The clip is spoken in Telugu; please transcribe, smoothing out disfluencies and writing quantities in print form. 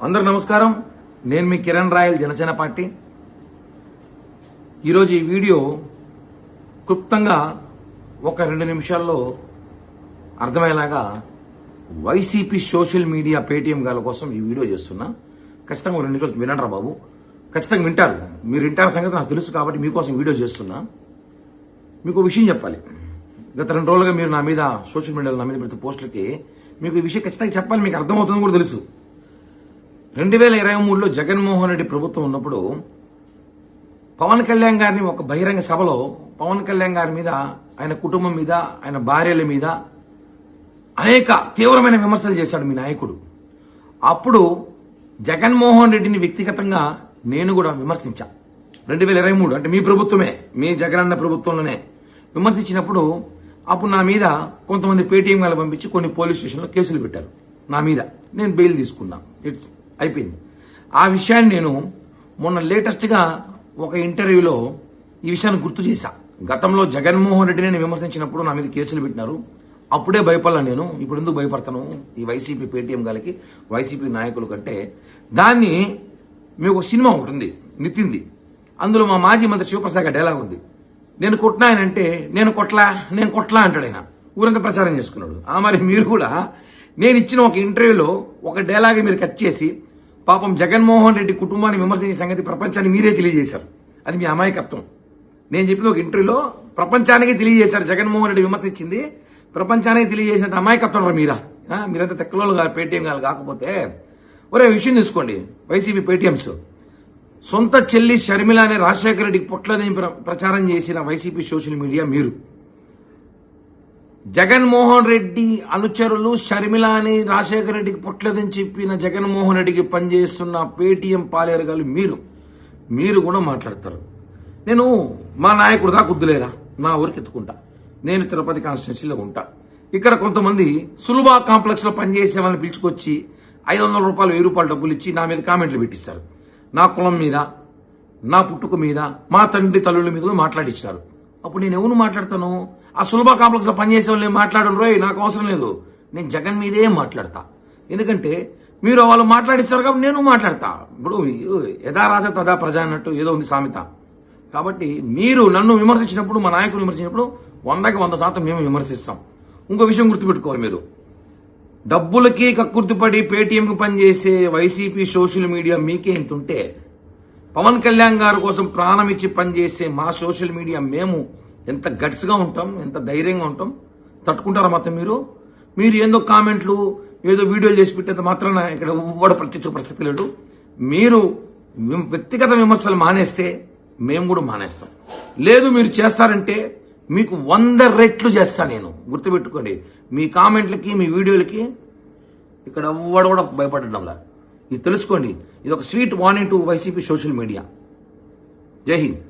అందరు నమస్కారం. నేను మీ కిరణ్ రాయల్, జనసేన పార్టీ. ఈరోజు ఈ వీడియో క్లుప్తంగా ఒక 2 నిమిషాల్లో అర్థమయ్యేలాగా వైసీపీ సోషల్ మీడియా పేటీఎం గాల కోసం ఈ వీడియో చేస్తున్నా. ఖచ్చితంగా 2 నిమిషాలు వినండి బాబు. ఖచ్చితంగా వింటారు. మీరు వింటారు సంగతి నాకు తెలుసు కాబట్టి మీకోసం వీడియో చేస్తున్నా. మీకు విషయం చెప్పాలి. గత 2 రోజులుగా మీరు నా మీద సోషల్ మీడియాలో నా మీద పెడుతున్న పోస్టులకి మీకు ఈ విషయం ఖచ్చితంగా చెప్పాలి. మీకు అర్థమవుతుందని కూడా తెలుసు. 2023లో జగన్మోహన్ రెడ్డి ప్రభుత్వం ఉన్నప్పుడు పవన్ కళ్యాణ్ గారిని ఒక బహిరంగ సభలో పవన్ కళ్యాణ్ గారి మీద, ఆయన కుటుంబం మీద, ఆయన భార్యల మీద అనేక తీవ్రమైన విమర్శలు చేశాడు మీ నాయకుడు. అప్పుడు జగన్మోహన్ రెడ్డిని వ్యక్తిగతంగా నేను కూడా విమర్శించా. 2023 అంటే మీ ప్రభుత్వమే, మీ జగనన్న ప్రభుత్వంలోనే విమర్శించినప్పుడు అప్పుడు నా మీద కొంతమంది పేటీఎం గాలు పంపించి కొన్ని పోలీస్ స్టేషన్లో కేసులు పెట్టారు నా మీద. నేను బెయిల్ తీసుకున్నా. అయిపోయింది. ఆ విషయాన్ని నేను మొన్న లేటెస్ట్ గా ఒక ఇంటర్వ్యూలో ఈ విషయాన్ని గుర్తు చేశా. గతంలో జగన్మోహన్ రెడ్డిని నేను విమర్శించినప్పుడు నా మీద కేసులు పెట్టినారు. అప్పుడే భయపడలా నేను. ఇప్పుడు ఎందుకు భయపడతాను ఈ వైసీపీ పేటీఎం గాలకి, వైసీపీ నాయకుల కంటే? దాన్ని మీకు ఒక సినిమా ఒకటి ఉంది, నితింది. అందులో మా మాజీ మంత్రి శివప్రసాద్ డైలాగ్ ఉంది. నేను కొట్టినా ఆయన అంటే నేను కొట్లా అంటాడు. ఆయన ఊరంతా ప్రచారం చేసుకున్నాడు. మరి మీరు కూడా నేను ఇచ్చిన ఒక ఇంటర్వ్యూలో ఒక డైలాగ్ మీరు కట్ చేసి పాపం జగన్మోహన్ రెడ్డి కుటుంబాన్ని విమర్శించే సంగతి ప్రపంచాన్ని మీరే తెలియజేశారు. అది మీ అమాయకత్వం. నేను చెప్పిన ఒక ఇంటర్వ్యూలో ప్రపంచానికి తెలియజేశారు. జగన్మోహన్ రెడ్డి విమర్శించింది ప్రపంచానికి తెలియజేసినంత అమాయకత్వం మీరా. మీరంతా తెక్కలోళ్ళు పేటీఎం గారు కాకపోతే ఒరే విషయం తీసుకోండి. వైసీపీ పేటీఎంస్ సొంత చెల్లి షర్మిల అనే రాజశేఖర రెడ్డికి పొట్లని ప్రచారం చేసిన వైసీపీ సోషల్ మీడియా మీరు. జగన్మోహన్ రెడ్డి అనుచరులు షర్మిల అని రాజశేఖర రెడ్డికి పొట్లదని చెప్పిన జగన్మోహన్ రెడ్డికి పనిచేస్తున్న పేటీఎం పాలేరుగాలు మీరు కూడా మాట్లాడతారు. నేను మా నాయకుడు దాకా వద్దులేరా, నా ఊరికి ఎత్తుకుంటా. నేను తిరుపతి కాన్స్టిట్యున్సీలో ఉంటా. ఇక్కడ కొంతమంది సులభ కాంప్లెక్స్ లో పనిచేసే వాళ్ళని పిలుచుకొచ్చి 500 రూపాయలు 1000 రూపాయలు డబ్బులు ఇచ్చి నా మీద కామెంట్లు పెట్టిస్తారు. నా కులం మీద, నా పుట్టుక మీద, మా తండ్రి తల్లుల మీద మాట్లాడిస్తారు. అప్పుడు నేను ఎవరు మాట్లాడతాను? ఆ సులభ కాంప్లెక్స్ లో పనిచేసే వాళ్ళు మాట్లాడను రోయ్, నాకు అవసరం లేదు. నేను జగన్ మీదే మాట్లాడతా. ఎందుకంటే మీరు వాళ్ళు మాట్లాడిస్తారు కాబట్టి నేను మాట్లాడతా. ఇప్పుడు యథా రాజ తదా ప్రజ అన్నట్టు ఏదో ఉంది సామెత. కాబట్టి మీరు నన్ను విమర్శించినప్పుడు, మా నాయకులు విమర్శించినప్పుడు 100కి 100% మేము విమర్శిస్తాం. ఇంకో విషయం గుర్తుపెట్టుకోవాలి. మీరు డబ్బులకి కక్కుర్తిపడి పేటీఎంకి పనిచేసే వైసీపీ సోషల్ మీడియా మీకే ఇంతుంటే, పవన్ కళ్యాణ్ గారి కోసం ప్రాణం ఇచ్చి పనిచేసే మా సోషల్ మీడియా మేము ఎంత గట్స్ గా ఉంటాం, ఎంత ధైర్యంగా ఉంటాం. తట్టుకుంటారా మాత్రం మీరు ఏందో కామెంట్లు, ఏదో వీడియోలు చేసి పెట్టేంత మాత్రాన ఇక్కడ ఎవ్వడ ప్రత్యక్ష పరిస్థితి లేడు. మీరు వ్యక్తిగత విమర్శలు మానేస్తే మేము కూడా మానేస్తాం. లేదు మీరు చేస్తారంటే మీకు 100 రెట్లు చేస్తా నేను. గుర్తుపెట్టుకోండి. మీ కామెంట్లకి, మీ వీడియోలకి ఇక్కడ ఎవ్వడ కూడా భయపడడంలా. ఇది తెలుసుకోండి. ఇది ఒక sweet warning to YCP social media. జై హింద్.